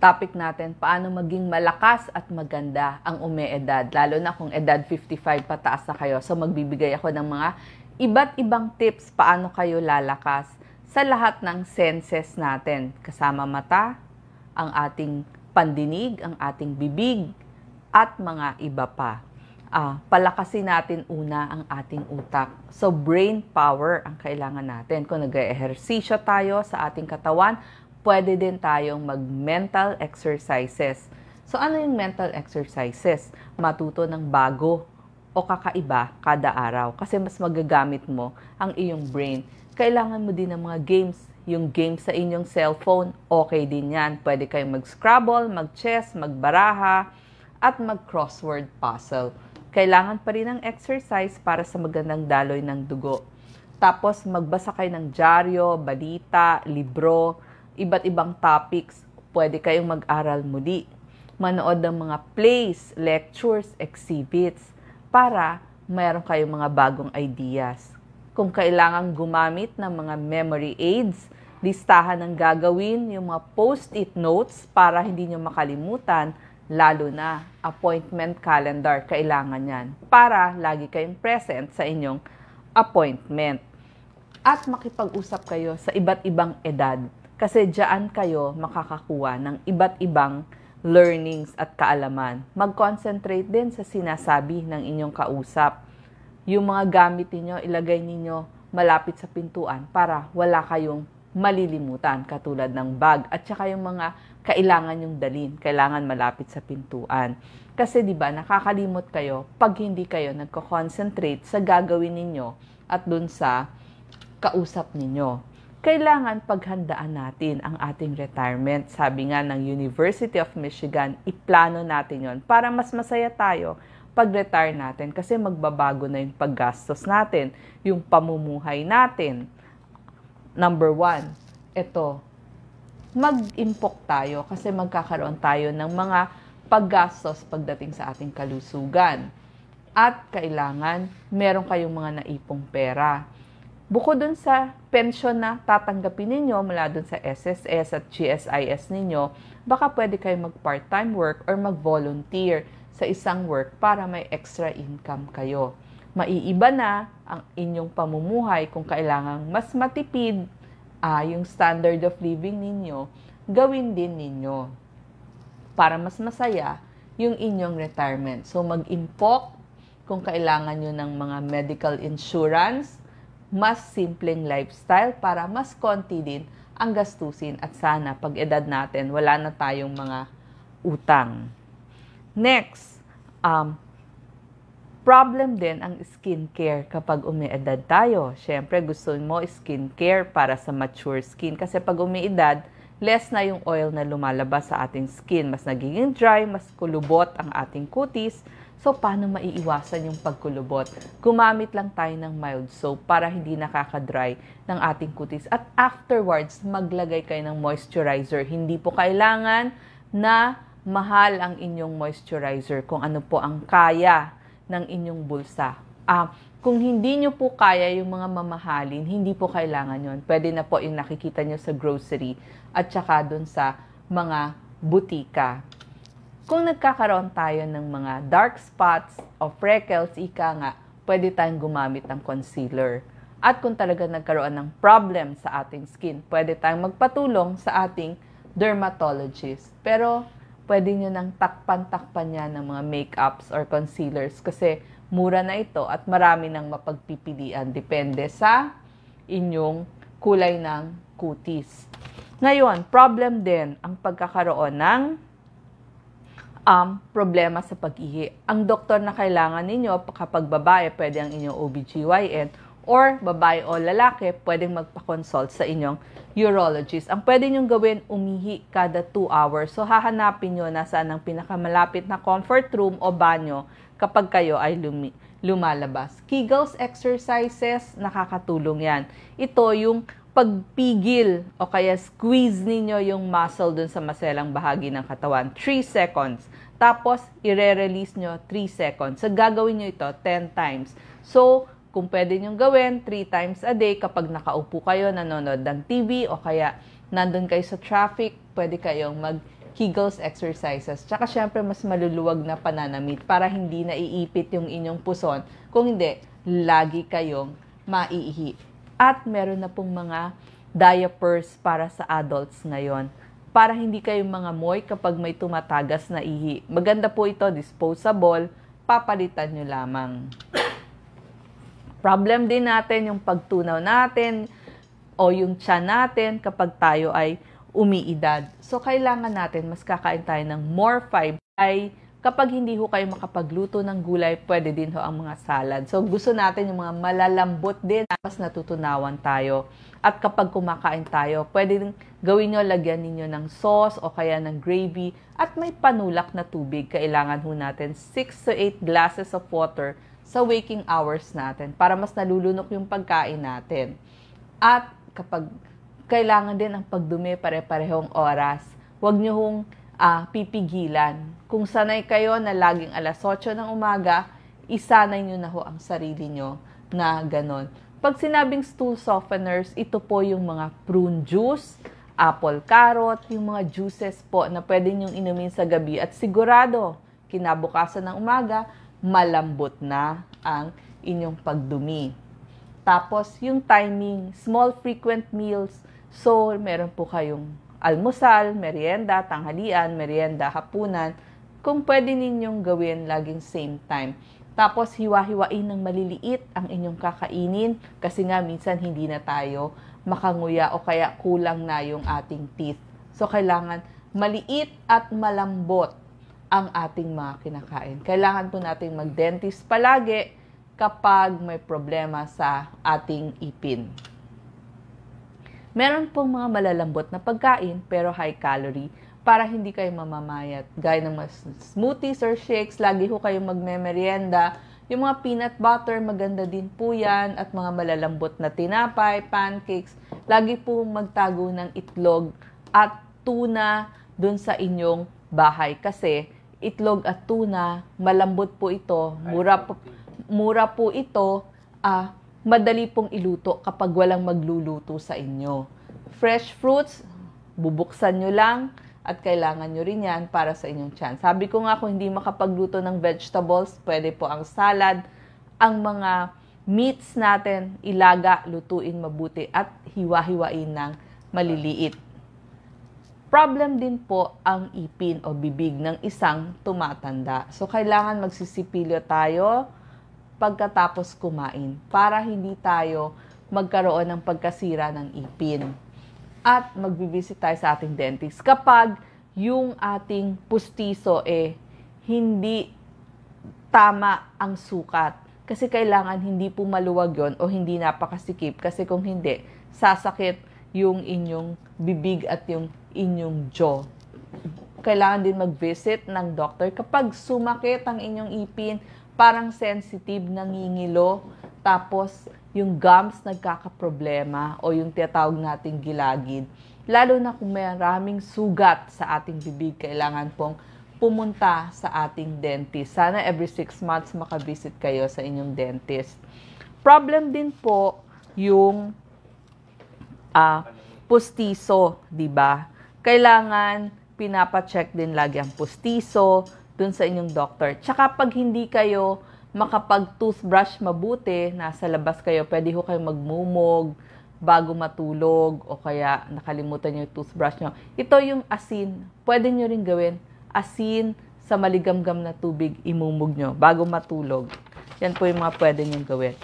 Topic natin, paano maging malakas at maganda ang umeedad, lalo na kung edad 55 pataas na kayo. So magbibigay ako ng mga iba't ibang tips paano kayo lalakas sa lahat ng senses natin. Kasama mata, ang ating pandinig, ang ating bibig, at mga iba pa. Palakasin natin una ang ating utak. So brain power ang kailangan natin. Kung nag-ehersisyo tayo sa ating katawan, pwede din tayong mag-mental exercises. So, ano yung mental exercises? Matuto ng bago o kakaiba kada araw. Kasi mas magagamit mo ang iyong brain. Kailangan mo din ng mga games. Yung games sa inyong cellphone, okay din yan. Pwede kayong mag-scrabble, mag-chess, magbaraha, at mag-crossword puzzle. Kailangan pa rin ng exercise para sa magandang daloy ng dugo. Tapos, magbasa kayo ng dyaryo, balita, libro, iba't ibang topics, pwede kayong mag-aral muli. Manood ng mga plays, lectures, exhibits, para mayroon kayong mga bagong ideas. Kung kailangan gumamit ng mga memory aids, listahan ng gagawin, yung mga post-it notes para hindi nyo makalimutan, lalo na appointment calendar, kailangan yan, para lagi kayong present sa inyong appointment. At makipag-usap kayo sa iba't ibang edad. Kasi diyan kayo makakakuha ng iba't ibang learnings at kaalaman. Mag-concentrate din sa sinasabi ng inyong kausap. Yung mga gamit niyo, ilagay niyo malapit sa pintuan para wala kayong malilimutan, katulad ng bag. At saka yung mga kailangan yung dalhin, kailangan malapit sa pintuan. Kasi di ba nakakalimot kayo pag hindi kayo nagko-concentrate sa gagawin ninyo at dun sa kausap ninyo. Kailangan paghandaan natin ang ating retirement. Sabi nga ng University of Michigan, iplano natin yon para mas masaya tayo pag-retire natin kasi magbabago na yung paggastos natin, yung pamumuhay natin. Number 1, ito, mag-impok tayo kasi magkakaroon tayo ng mga paggastos pagdating sa ating kalusugan. At kailangan meron kayong mga naipong pera. Bukod dun sa pension na tatanggapin ninyo mula dun sa SSS at GSIS ninyo, baka pwede kayo mag-part-time work or mag-volunteer sa isang work para may extra income kayo. Maiiba na ang inyong pamumuhay kung kailangang mas matipid yung standard of living ninyo, gawin din ninyo para mas masaya yung inyong retirement. So mag-impok kung kailangan nyo ng mga medical insurance, mas simpleng lifestyle para mas konti din ang gastusin at sana pag edad natin wala na tayong mga utang. Next, problem din ang skincare kapag umiedad tayo. Siyempre gusto mo skincare para sa mature skin kasi pag umiedad, less na yung oil na lumalabas sa ating skin. Mas nagiging dry, mas kulubot ang ating kutis. So, paano maiiwasan yung pagkulubot? Gumamit lang tayo ng mild soap para hindi nakaka-dry ng ating kutis. At afterwards, maglagay kayo ng moisturizer. Hindi po kailangan na mahal ang inyong moisturizer kung ano po ang kaya ng inyong bulsa. Kung hindi nyo po kaya yung mga mamahalin, hindi po kailangan yon. Pwede na po yung nakikita nyo sa grocery at saka dun sa mga butika. Kung nagkakaroon tayo ng mga dark spots o freckles, ika nga, pwede tayong gumamit ng concealer. At kung talaga nagkaroon ng problem sa ating skin, pwede tayong magpatulong sa ating dermatologist. Pero pwede nyo nang takpan-takpan yan ng mga makeups or concealers kasi mura na ito at marami nang mapagpipilian. Depende sa inyong kulay ng kutis. Ngayon, problem din ang pagkakaroon ng problema sa pag-ihi. Ang doktor na kailangan ninyo, kapag babae, pwede ang inyong OBGYN, or babae o lalaki, pwedeng magpa-consult sa inyong urologist. Ang pwede nyong gawin, umihi kada 2 hours. So, hahanapin nyo nasaan ang pinakamalapit na comfort room o banyo kapag kayo ay lumalabas. Kegels exercises, nakakatulong yan. Ito yung pagpigil o kaya squeeze ninyo yung muscle dun sa maselang bahagi ng katawan. 3 seconds. Tapos, i-release nyo 3 seconds. So, gagawin nyo ito 10 times. So, kung pwede nyo gawin 3 times a day kapag nakaupo kayo, nanonood ng TV o kaya nandun kayo sa traffic, pwede kayong Kegels exercises. Tsaka syempre mas maluluwag na pananamit para hindi naiipit yung inyong puson. Kung hindi, lagi kayong maiihi. At meron na pong mga diapers para sa adults ngayon. Para hindi kayo mga moy kapag may tumatagas na ihi. Maganda po ito, disposable, papalitan nyo lamang. Problem din natin yung pagtunaw natin o yung tiyan natin kapag tayo ay umiidad. So, kailangan natin mas kakain tayo ng more fiber. Ay, kapag hindi ho kayo makapagluto ng gulay, pwede din ho ang mga salad. So, gusto natin yung mga malalambot din, mas natutunawan tayo. At kapag kumakain tayo, pwede din gawin nyo, lagyan ninyo ng sauce o kaya ng gravy at may panulak na tubig. Kailangan ho natin 6 to 8 glasses of water sa waking hours natin para mas nalulunok yung pagkain natin. At kapag kailangan din ang pagdumi pare-parehong oras, huwag nyo hong pipigilan. Kung sanay kayo na laging alas 8 ng umaga, isanay nyo na ho ang sarili nyo na ganon. Pag sinabing stool softeners, ito po yung mga prune juice, apple carrot, yung mga juices po na pwede nyong inumin sa gabi at sigurado, kinabukasan ng umaga, malambot na ang inyong pagdumi. Tapos, yung timing, small frequent meals, so meron po kayong almusal, merienda, tanghalian, merienda, hapunan, kung pwede ninyong gawin laging same time. Tapos, hiwa-hiwain ng maliliit ang inyong kakainin kasi nga minsan hindi na tayo makanguya o kaya kulang na yung ating teeth. So, kailangan maliit at malambot ang ating mga kinakain. Kailangan po nating mag-dentist palagi kapag may problema sa ating ipin. Meron pong mga malalambot na pagkain pero high calorie para hindi kayo mamamayat. Gaya ng mga smoothies or shakes, lagi ho kayong magme-merienda. Yung mga peanut butter, maganda din po yan. At mga malalambot na tinapay, pancakes, lagi po magtago ng itlog at tuna dun sa inyong bahay. Kasi itlog at tuna, malambot po ito, mura po ito, madali pong iluto kapag walang magluluto sa inyo. Fresh fruits, bubuksan nyo lang at kailangan nyo rin yan para sa inyong tiyan. Sabi ko nga, kung hindi makapagluto ng vegetables, pwede po ang salad. Ang mga meats natin, ilaga, lutuin mabuti at hiwa-hiwain ng maliliit. Problem din po ang ipin o bibig ng isang tumatanda. So, kailangan magsisipilyo tayo pagkatapos kumain para hindi tayo magkaroon ng pagkasira ng ipin. At magbibisit tayo sa ating dentist kapag yung ating pustiso hindi tama ang sukat. Kasi kailangan hindi po maluwag yon o hindi napakasikip. Kasi kung hindi, sasakit yung inyong bibig at yung inyong jaw. Kailangan din mag-visit ng doctor kapag sumakit ang inyong ipin, parang sensitive, nangingilo, tapos yung gums nagkakaproblema o yung tinatawag nating gilagid. Lalo na kung maraming sugat sa ating bibig, kailangan pong pumunta sa ating dentist. Sana every 6 months makabisit kayo sa inyong dentist. Problem din po yung pustiso, di ba? Kailangan pinapacheck din lagi ang pustiso dun sa inyong doctor. Tsaka pag hindi kayo makapag-toothbrush mabuti, nasa labas kayo, pwede ho kayo magmumog bago matulog o kaya nakalimutan nyo yung toothbrush nyo. Ito yung asin. Pwede nyo rin gawin asin sa maligamgam na tubig, imumog nyo bago matulog. Yan po yung mga pwede nyo gawin.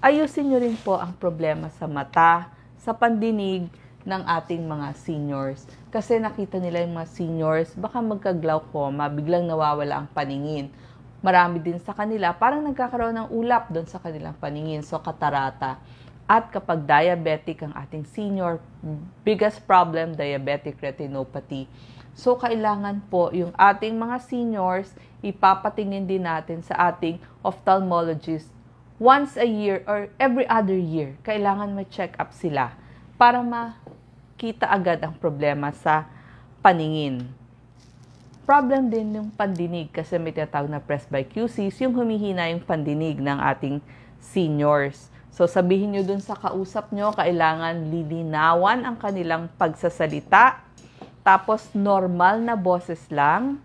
Ayusin nyo rin po ang problema sa mata, sa pandinig ng ating mga seniors. Kasi nakita nila yung mga seniors, baka magka-glaucoma, biglang nawawala ang paningin. Marami din sa kanila, parang nagkakaroon ng ulap doon sa kanilang paningin, so katarata. At kapag diabetic ang ating senior, biggest problem, diabetic retinopathy. So kailangan po yung ating mga seniors, ipapatingin din natin sa ating ophthalmologist once a year or every other year. Kailangan ma-check up sila para makita agad ang problema sa paningin. Problem din yung pandinig kasi may tinatawag na presbycusis, yung humihina yung pandinig ng ating seniors. So sabihin nyo dun sa kausap nyo, kailangan lilinawan ang kanilang pagsasalita tapos normal na boses lang.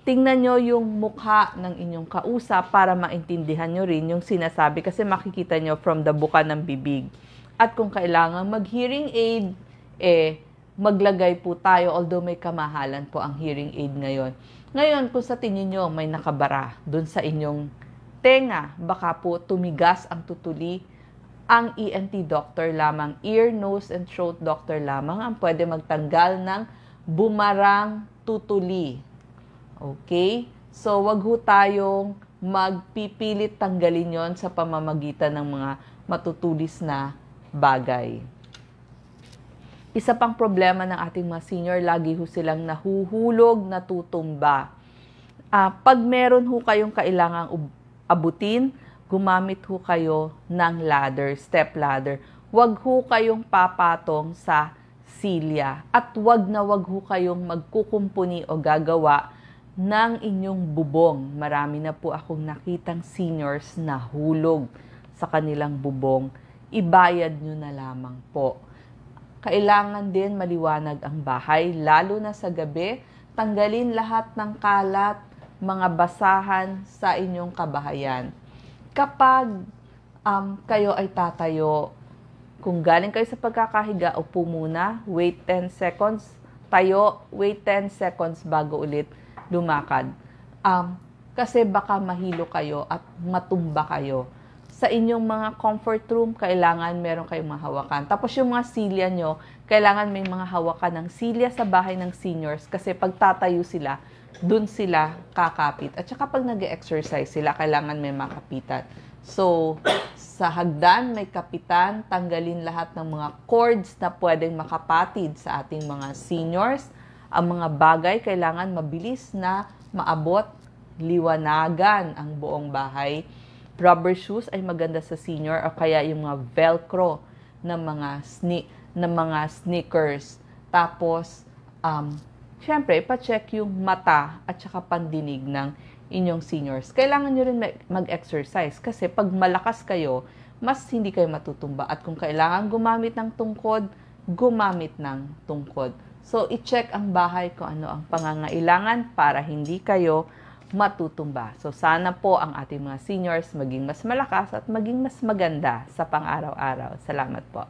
Tingnan nyo yung mukha ng inyong kausap para maintindihan nyo rin yung sinasabi kasi makikita nyo from the buka ng bibig. At kung kailangan mag-hearing aid, maglagay po tayo, although may kamahalan po ang hearing aid ngayon. Ngayon, kung sa tingin nyo may nakabara dun sa inyong tenga, baka po tumigas ang tutuli, ang ENT doctor lamang, ear, nose, and throat doctor lamang ang pwede magtanggal ng bumarang tutuli. Okay? So, wag ho tayong magpipilit tanggalin yon sa pamamagitan ng mga matutulis na bagay. Isa pang problema ng ating mga senior, lagi ho silang nahuhulog, natutumba. Pag meron ho kayong kailangang abutin, gumamit ho kayo ng ladder, step ladder. Wag ho kayong papatong sa silya. At wag ho kayong magkukumpuni o gagawa ng inyong bubong. Marami na po akong nakitang seniors na hulog sa kanilang bubong. Ibayad nyo na lamang po. Kailangan din maliwanag ang bahay, lalo na sa gabi. Tanggalin lahat ng kalat, mga basahan sa inyong kabahayan. Kapag kayo ay tatayo, kung galing kayo sa pagkakahiga, upo muna, wait 10 seconds, tayo, wait 10 seconds bago ulit lumakad. Kasi baka mahilo kayo at matumba kayo. Sa inyong mga comfort room, kailangan meron kayong mahawakan. Tapos yung mga silya nyo, kailangan may mga hawakan ng silya sa bahay ng seniors kasi pag tatayo sila, dun sila kakapit. At saka pag nag-exercise sila, kailangan may makapitan. So, sa hagdan, may kapitan, tanggalin lahat ng mga cords na pwedeng makapatid sa ating mga seniors. Ang mga bagay kailangan mabilis na maabot, liwanagan ang buong bahay. Rubber shoes ay maganda sa senior o kaya yung mga velcro na mga sneakers. Tapos, syempre, ipacheck yung mata at saka pandinig ng inyong seniors. Kailangan nyo rin mag-exercise kasi pag malakas kayo, mas hindi kayo matutumba. At kung kailangan gumamit ng tungkod, gumamit ng tungkod. So, i-check ang bahay kung ano ang pangangailangan para hindi kayo matutumba. So, sana po ang ating mga seniors maging mas malakas at maging mas maganda sa pang-araw-araw. Salamat po.